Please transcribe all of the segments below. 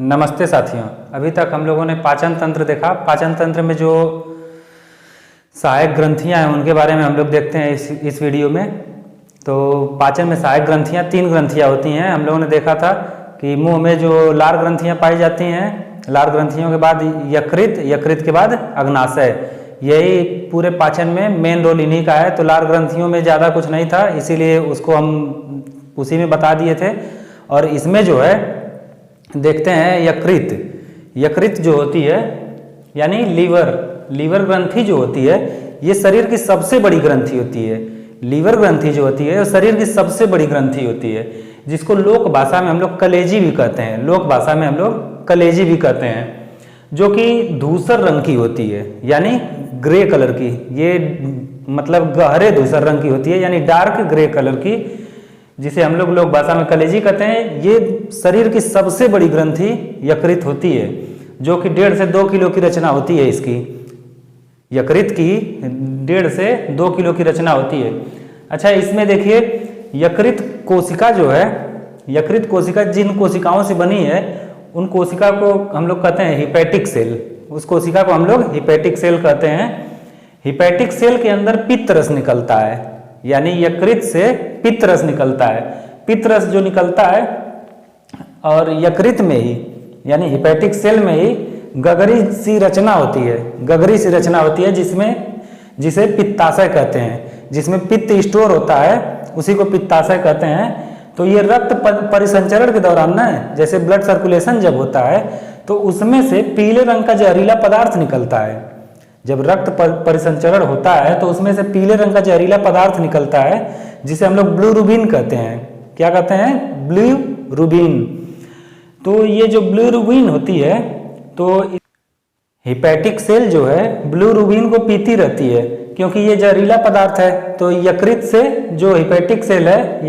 नमस्ते साथियों। अभी तक हम लोगों ने पाचन तंत्र देखा। पाचन तंत्र में जो सहायक ग्रंथियां हैं उनके बारे में हम लोग देखते हैं इस वीडियो में। तो पाचन में सहायक ग्रंथियां 3 ग्रंथियां होती हैं। हम लोगों ने देखा था कि मुंह में जो लार ग्रंथियां पाई जाती हैं, लार ग्रंथियों के बाद यकृत, यकृत के बाद अग्नाशय, यही पूरे पाचन में मेन रोल इन्हीं का है। तो लार ग्रंथियों में ज़्यादा कुछ नहीं था, इसीलिए उसको हम उसी में बता दिए थे। और इसमें जो है देखते हैं यकृत। यकृत जो होती है यानी लीवर ग्रंथि जो होती है, ये शरीर की सबसे बड़ी ग्रंथि होती है। लीवर ग्रंथि जो होती है वो शरीर की सबसे बड़ी ग्रंथि होती है, जिसको लोक भाषा में हम लोग कलेजी भी कहते हैं। लोक भाषा में हम लोग कलेजी भी कहते हैं, जो कि धूसर रंग की होती है यानी ग्रे कलर की। ये मतलब गहरे धूसर रंग की होती है यानी डार्क ग्रे कलर की, जिसे हम लोग लोक भाषा में कलेजी कहते हैं। ये शरीर की सबसे बड़ी ग्रंथि यकृत होती है, जो कि 1.5 से 2 किलो की रचना होती है। इसकी यकृत की 1.5 से 2 किलो की रचना होती है। अच्छा, इसमें देखिए यकृत कोशिका जो है, यकृत कोशिका जिन कोशिकाओं से बनी है उन कोशिका को हम लोग कहते हैं हिपैटिक सेल। उस कोशिका को हम लोग हिपैटिक सेल कहते हैं। हिपैटिक सेल के अंदर पित्त रस निकलता है, यानी यकृत से पित्त रस निकलता है। पित्त रस जो निकलता है और यकृत में ही यानी हिपैटिक सेल में ही गगरी सी रचना होती है। गगरी सी रचना होती है जिसे पित्ताशय कहते हैं, जिसमें पित्त स्टोर होता है, उसी को पित्ताशय कहते हैं। तो ये रक्त परिसंचरण के दौरान ना, जैसे ब्लड सर्कुलेशन जब होता है तो उसमें से पीले रंग का जहरीला पदार्थ निकलता है। जब रक्त परिसंचरण होता है तो उसमें से पीले रंग का जहरीला पदार्थ निकलता है, जिसे हम लोग ब्लूरुबिन कहते हैं। क्या कहते हैं? ब्लूरुबिन। तो ये जो ब्लूरुबिन होती है, तो हिपैटिक सेल जो है ब्लूरुबिन को पीती रहती है, क्योंकि ये जहरीला पदार्थ है। तो यकृत से जो हिपैटिक सेल है,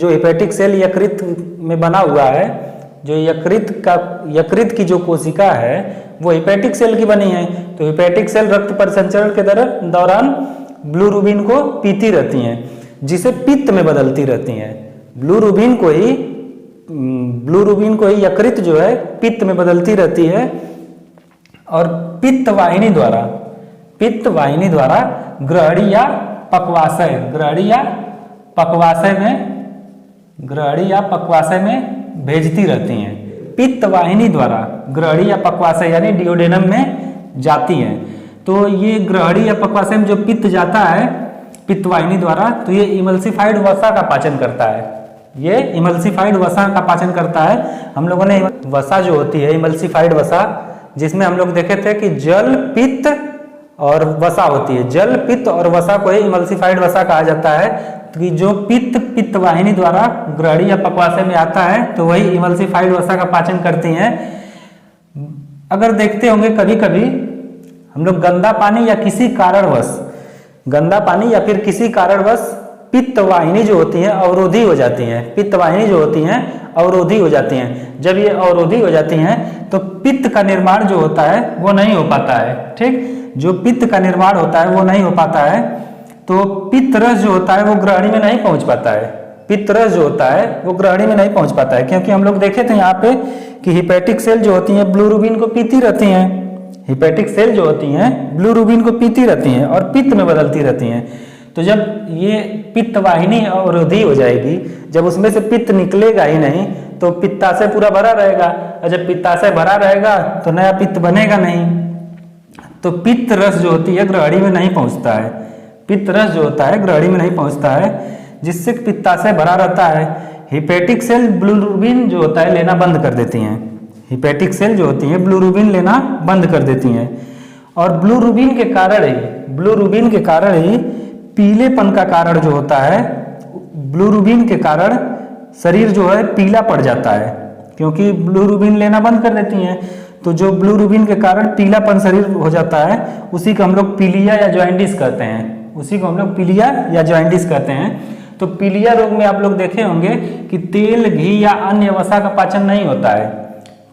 हिपैटिक सेल यकृत में बना हुआ है, जो यकृत की जो कोशिका है वो हिपैटिक सेल की बनी है। तो हिपैटिक सेल रक्त परिसंचरण के दौरान ब्लूरुबिन को पीती रहती हैं, जिसे पित्त में बदलती रहती हैं। ब्लूरुबिन को ही यकृत जो है पित्त में बदलती रहती है। और पित्त वाहिनी द्वारा ग्रहणी या पक्वाशय में भेजती रहती हैं। पित्त वाहिनी द्वारा ग्रहणी या पक्वाशय यानी डियोडेनम में जाती हैं। तो ये ग्रहणी या पक्वाशय में जो पित्त जाता है पित्त वाहिनी द्वारा, तो ये इमल्सिफाइड वसा का पाचन करता है। ये इमल्सिफाइड वसा का पाचन करता है। हम लोगों ने वसा जो होती है इमल्सिफाइड वसा, जिसमें हम लोग देखे थे कि जल, पित्त और वसा होती है। जल, पित्त और वसा को ही इमल्सिफाइड वसा कहा जाता है। कि जो पित्त वाहिनी द्वारा ग्रहणी या पक्वाशय में आता है तो वही इमल्सिफाइड वसा का पाचन करती हैं। अगर देखते होंगे कभी कभी हम लोग गंदा पानी या फिर किसी कारणवश पित्त वाहिनी जो होती हैं अवरोधी हो जाती हैं। पित्त वाहिनी जो होती हैं अवरोधी हो जाती हैं। जब ये अवरोधी हो जाती हैं तो पित्त का निर्माण जो होता है वो नहीं हो पाता है। ठीक, जो पित्त का निर्माण होता है वो नहीं हो पाता है। तो पित्त रस जो होता है वो ग्रहणी में नहीं पहुंच पाता है। पित्त रस जो होता है वो ग्रहणी में नहीं पहुंच पाता है, क्योंकि हम लोग देखे थे यहाँ पे कि हिपैटिक सेल जो होती हैं ब्लूरुबिन को पीती रहती हैं। हिपैटिक सेल जो होती हैं ब्लूरुबिन को पीती रहती हैं और पित्त में बदलती रहती हैं। तो जब ये पित्त वाहिनी अवरोधी हो जाएगी, जब उसमें से पित्त निकलेगा ही नहीं, तो पित्ताशय पूरा भरा रहेगा, और जब पित्ताशय भरा रहेगा तो नया पित्त बनेगा नहीं। तो पित्त रस जो होती है ग्रहणी में नहीं पहुंचता है। पित्त रस जो होता है ग्रहणी में नहीं पहुंचता है, जिससे पित्ताशय भरा रहता है। हिपैटिक सेल ब्लूरुबिन जो होता है लेना बंद कर देती हैं। हिपैटिक सेल जो होती हैं ब्लूरुबिन लेना बंद कर देती हैं। और ब्लूरुबिन के कारण ही पीलेपन का कारण जो होता है, ब्लूरुबिन के कारण शरीर जो है पीला पड़ जाता है, क्योंकि ब्लूरुबिन लेना बंद कर देती हैं। तो जो ब्लूरुबिन के कारण पीलापन शरीर हो जाता है, उसी को हम लोग पीलिया या जॉइंडिस कहते हैं। तो पीलिया रोग में आप लोग देखे होंगे कि तेल, घी या अन्य वसा का पाचन नहीं होता है।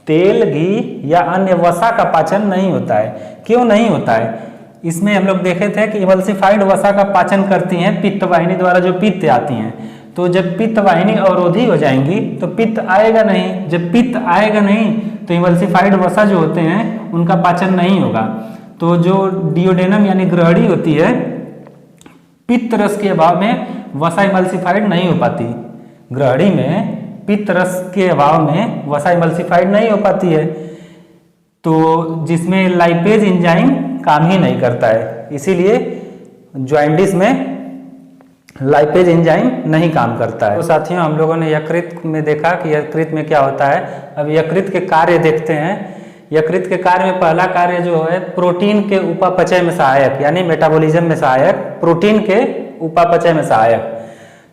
तेल, घी या अन्य वसा का पाचन नहीं होता है। क्यों नहीं होता है? इसमें हम लोग देखे थे कि इमल्सिफाइड वसा का पाचन करती हैं पित्त वाहिनी द्वारा जो पित्त आती हैं। तो जब पित्त वाहिनी अवरोधी हो जाएंगी तो पित्त आएगा नहीं, जब पित्त आएगा नहीं तो इमल्सिफाइड वसा जो होते हैं उनका पाचन नहीं होगा। तो जो डियोडेनम यानी ग्रहणी होती है, पित्त रस के अभाव में वसा इमल्सिफाइड नहीं हो पाती। ग्रहणी में पित्त रस के अभाव में वसा इमल्सिफाइड नहीं हो पाती है, तो जिसमें लाइपेज एंजाइम काम ही नहीं करता है, इसीलिए जॉइंडिस में लाइपेज एंजाइम नहीं काम करता है। तो साथियों, हम लोगों ने यकृत में देखा कि यकृत में क्या होता है। अब यकृत के कार्य देखते हैं। यकृत के कार्य में पहला कार्य जो है प्रोटीन के उपापचय में सहायक यानी मेटाबॉलिज्म में सहायक, प्रोटीन के उपापचय में सहायक।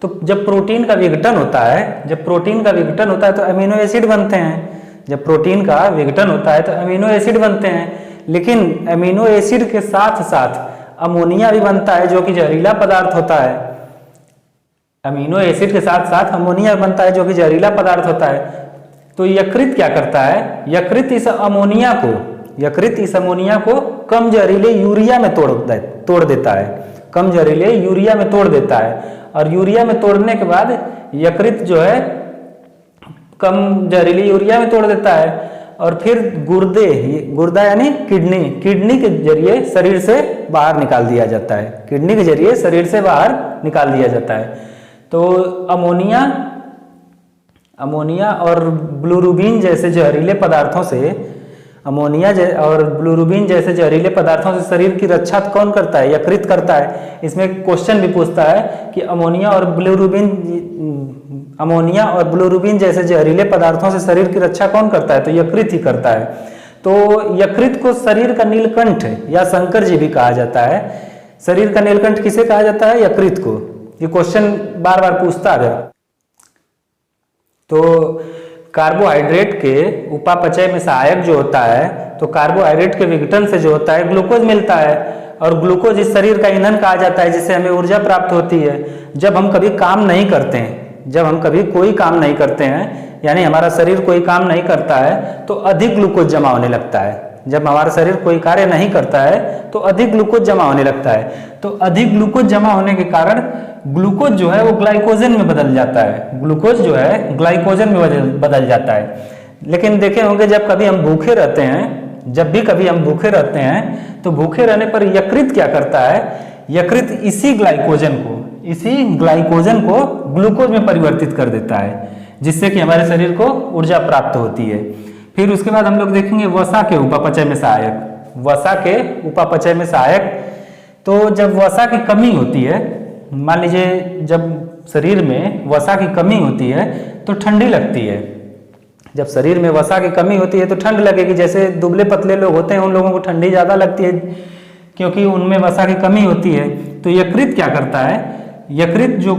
तो जब प्रोटीन का विघटन होता है, जब प्रोटीन का विघटन होता है तो अमीनो एसिड बनते हैं। जब प्रोटीन का विघटन होता है तो अमीनो एसिड बनते हैं, लेकिन अमीनो एसिड के साथ साथ अमोनिया भी बनता है जो कि जहरीला पदार्थ होता है। अमीनो एसिड के साथ साथ अमोनिया बनता है जो कि जहरीला पदार्थ होता है। तो यकृत क्या करता है, यकृत इस अमोनिया को कम जहरीले यूरिया में तोड़ देता है, कम जहरीले यूरिया में तोड़ देता है। और यूरिया में तोड़ने के बाद यकृत जो है कम जहरीली यूरिया में तोड़ देता है और फिर गुर्दा यानी किडनी के जरिए शरीर से बाहर निकाल दिया जाता है, किडनी के जरिए शरीर से बाहर निकाल दिया जाता है। तो अमोनिया और ब्लूरुबिन जैसे जहरीले पदार्थों से शरीर की रक्षा कौन करता है, यकृत करता है। इसमें क्वेश्चन भी पूछता है कि अमोनिया और ब्लूरुबिन जैसे जहरीले पदार्थों से शरीर की रक्षा कौन करता है, तो यकृत ही करता है। तो यकृत को शरीर का नीलकंठ या शंकर जी भी कहा जाता है। शरीर का नीलकंठ किसे कहा जाता है, यकृत को। ये क्वेश्चन बार बार पूछता है। तो कार्बोहाइड्रेट के उपापचय में सहायक जो होता है, तो कार्बोहाइड्रेट के विघटन से जो होता है ग्लूकोज मिलता है, और ग्लूकोज इस शरीर का ईंधन कहा जाता है जिससे हमें ऊर्जा प्राप्त होती है। जब हम कभी काम नहीं करते हैं, जब हम कभी कोई काम नहीं करते हैं, यानी हमारा शरीर कोई काम नहीं करता है तो अधिक ग्लूकोज जमा होने लगता है। जब हमारा शरीर कोई कार्य नहीं करता है तो अधिक ग्लूकोज जमा होने लगता है। तो अधिक ग्लूकोज जमा होने के कारण ग्लूकोज जो है वो ग्लाइकोजन में बदल जाता है, ग्लूकोज जो है ग्लाइकोजन में बदल जाता है। लेकिन देखे होंगे जब कभी हम भूखे रहते हैं, जब भी कभी हम भूखे रहते हैं तो भूखे रहने पर यकृत क्या करता है, यकृत इसी ग्लाइकोजन को ग्लूकोज में परिवर्तित कर देता है, जिससे कि हमारे शरीर को ऊर्जा प्राप्त होती है। फिर उसके बाद हम लोग देखेंगे वसा के उपापचय में सहायक। वसा के उपापचय में सहायक, तो जब वसा की कमी होती है, मान लीजिए जब शरीर में वसा की कमी होती है तो ठंडी लगती है। जब शरीर में वसा की कमी होती है तो ठंड लगेगी। जैसे दुबले पतले लोग होते हैं उन लोगों को ठंडी ज़्यादा लगती है क्योंकि उनमें वसा की कमी होती है। तो यकृत क्या करता है, यकृत जो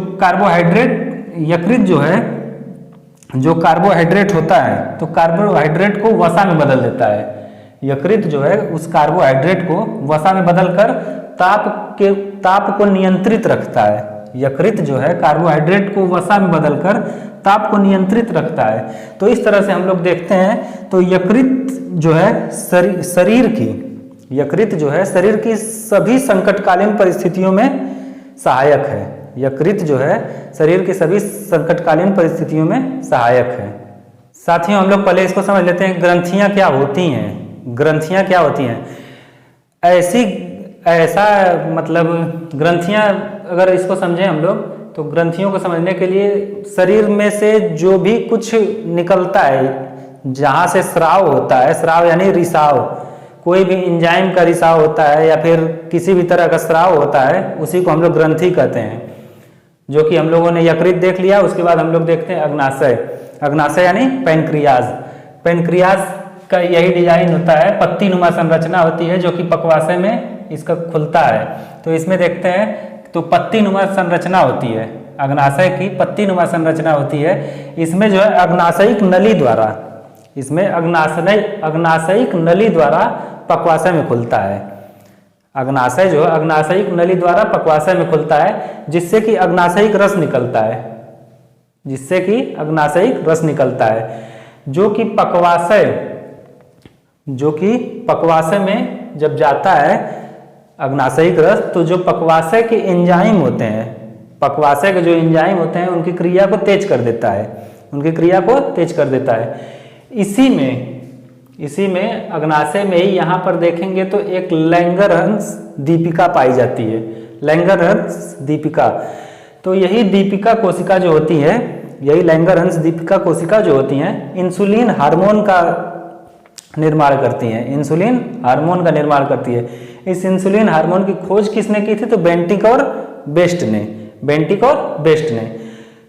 कार्बोहाइड्रेट होता है तो कार्बोहाइड्रेट को वसा में बदल देता है। यकृत जो है उस कार्बोहाइड्रेट को वसा में बदलकर ताप को नियंत्रित रखता है। यकृत जो है कार्बोहाइड्रेट को वसा में बदलकर ताप को नियंत्रित रखता है। तो इस तरह से हम लोग देखते हैं तो यकृत जो है शरीर की सभी संकटकालीन परिस्थितियों में सहायक है। यकृत जो है शरीर की सभी संकटकालीन परिस्थितियों में सहायक है। साथियों, हम लोग पहले इसको समझ लेते हैं ग्रंथियां क्या होती हैं। ग्रंथियां क्या होती हैं, ग्रंथियां अगर इसको समझें हम लोग तो ग्रंथियों को समझने के लिए शरीर में से जो भी कुछ निकलता है, जहाँ से स्राव होता है, स्राव यानी रिसाव, कोई भी एंजाइम का रिसाव होता है या फिर किसी भी तरह का स्राव होता है, उसी को हम लोग ग्रंथि कहते हैं। जो कि हम लोगों ने यकृत देख लिया। उसके बाद हम लोग देखते हैं अग्नाशय। अग्नाशय यानी पैनक्रियाज। पैनक्रियाज का यही डिजाइन होता है, पत्ती नुमा संरचना होती है जो कि पक्वाशय में इसका खुलता है। तो इसमें देखते हैं तो पत्ती नुमा संरचना होती है, अग्नाशय की पत्ती नुमा संरचना होती है। इसमें जो है अग्नाशयिक नली द्वारा पक्वाशय में खुलता है। अग्नाशय जो अग्नाशयिक नली द्वारा पक्वाशय में खुलता है, जिससे कि अग्नाशयिक रस निकलता है, जो कि पक्वाशय में जब जाता है अग्नाशयिक रस, तो जो पक्वाशय के एंजाइम होते हैं, पकवासे के जो एंजाइम होते हैं उनकी क्रिया को तेज कर देता है, उनकी क्रिया को तेज कर देता है। इसी में अग्नाशय में ही यहाँ पर देखेंगे तो एक लैंगरहंस दीपिका पाई जाती है, लैंगरहंस दीपिका। तो यही दीपिका कोशिका जो होती है, यही लैंगरहंस दीपिका कोशिका जो होती हैं, इंसुलिन हार्मोन का निर्माण करती हैं, इंसुलिन हार्मोन का निर्माण करती है। इस इंसुलिन हार्मोन की खोज किसने की थी? तो बेंटिक और बेस्ट ने, बेंटिक और बेस्ट ने।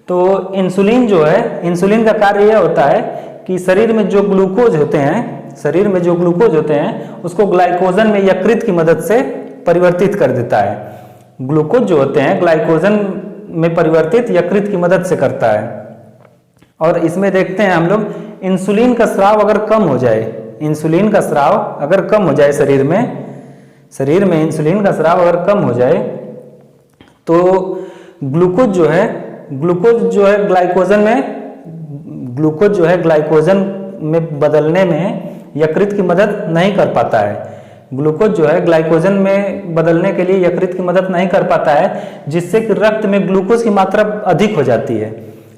तो इंसुलिन जो है, इंसुलिन का कार्य यह होता है कि शरीर में जो ग्लूकोज होते हैं, शरीर में जो ग्लूकोज होते हैं उसको ग्लाइकोजन में यकृत की मदद से परिवर्तित कर देता है। ग्लूकोज जो होते हैं ग्लाइकोजन में परिवर्तित यकृत की मदद से करता है। और इसमें देखते हैं हम लोग, इंसुलिन का स्राव अगर कम हो जाए, इंसुलिन का स्राव अगर कम हो जाए शरीर में इंसुलिन का स्राव अगर कम हो जाए तो ग्लूकोज जो है ग्लाइकोजन में बदलने में यकृत की मदद नहीं कर पाता है। ग्लूकोज जो है ग्लाइकोजन में बदलने के लिए यकृत की मदद नहीं कर पाता है, जिससे कि रक्त में ग्लूकोज की मात्रा अधिक हो जाती है,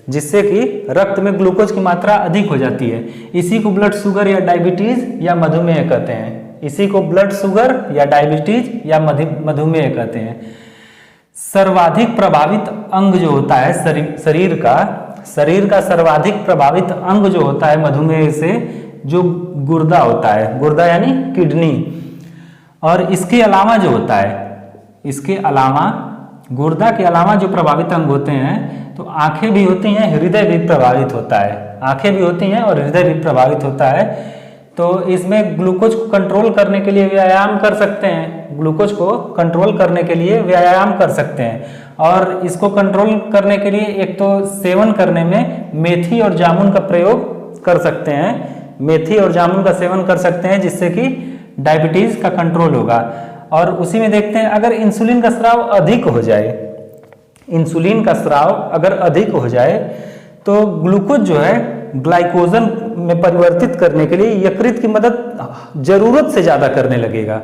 जिससे कि रक्त में ग्लूकोज की मात्रा अधिक हो जाती है। इसी को ब्लड शुगर या डायबिटीज या मधुमेह कहते हैं, इसी को ब्लड शुगर या डायबिटीज या मधुमेह कहते हैं। सर्वाधिक प्रभावित अंग जो होता है शरीर का सर्वाधिक प्रभावित अंग जो होता है मधुमेह से, जो गुर्दा होता है, गुर्दा यानी किडनी। और इसके अलावा जो होता है, इसके अलावा गुर्दा के अलावा जो प्रभावित अंग होते हैं, तो आंखें भी होती हैं, हृदय भी प्रभावित होता है, आंखें भी होती हैं और हृदय भी प्रभावित होता है। तो इसमें ग्लूकोज को कंट्रोल करने के लिए व्यायाम कर सकते हैं, ग्लूकोज को कंट्रोल करने के लिए व्यायाम कर सकते हैं। और इसको कंट्रोल करने के लिए एक तो सेवन करने में मेथी और जामुन का प्रयोग कर सकते हैं, मेथी और जामुन का सेवन कर सकते हैं, जिससे कि डायबिटीज का कंट्रोल होगा। और उसी में देखते हैं, अगर इंसुलिन का स्राव अधिक हो जाए, इंसुलिन का स्राव अगर अधिक हो जाए तो ग्लूकोज जो है ग्लाइकोजन में परिवर्तित करने के लिए यकृत की मदद जरूरत से ज्यादा करने लगेगा,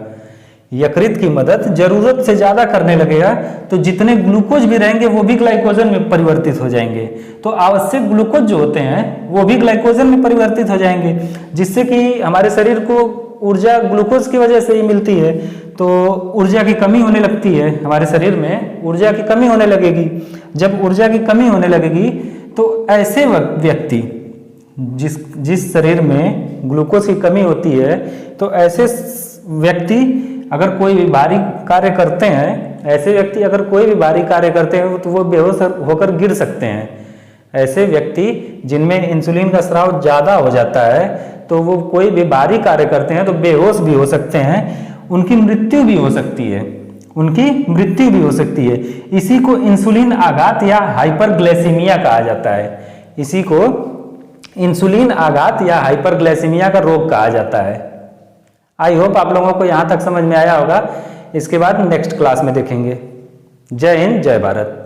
यकृत की मदद जरूरत से ज्यादा करने लगेगा। तो जितने ग्लूकोज भी रहेंगे वो भी ग्लाइकोजन में परिवर्तित हो जाएंगे। तो आवश्यक ग्लूकोज जो होते हैं वो भी ग्लाइकोजन में परिवर्तित हो जाएंगे, जिससे कि हमारे शरीर को ऊर्जा ग्लूकोज की वजह से ही मिलती है। तो ऊर्जा की कमी होने लगती है, हमारे शरीर में ऊर्जा की कमी होने लगेगी। जब ऊर्जा की कमी होने लगेगी तो ऐसे व्यक्ति जिस शरीर में ग्लूकोज की कमी होती है, तो ऐसे व्यक्ति अगर कोई भी भारी कार्य करते हैं, ऐसे व्यक्ति अगर कोई भी भारी कार्य करते हैं तो वो बेहोश होकर गिर सकते हैं। ऐसे व्यक्ति जिनमें इंसुलिन का स्राव ज़्यादा हो जाता है तो वो कोई भी भारी कार्य करते हैं तो बेहोश भी हो सकते हैं, उनकी मृत्यु भी हो सकती है, उनकी मृत्यु भी हो सकती है। इसी को इंसुलिन आघात या हाइपरग्लाइसीमिया कहा जाता है, इसी को इंसुलिन आघात या हाइपरग्लाइसीमिया का रोग कहा जाता है। आई होप आप लोगों को यहाँ तक समझ में आया होगा। इसके बाद नेक्स्ट क्लास में देखेंगे। जय हिंद, जय भारत।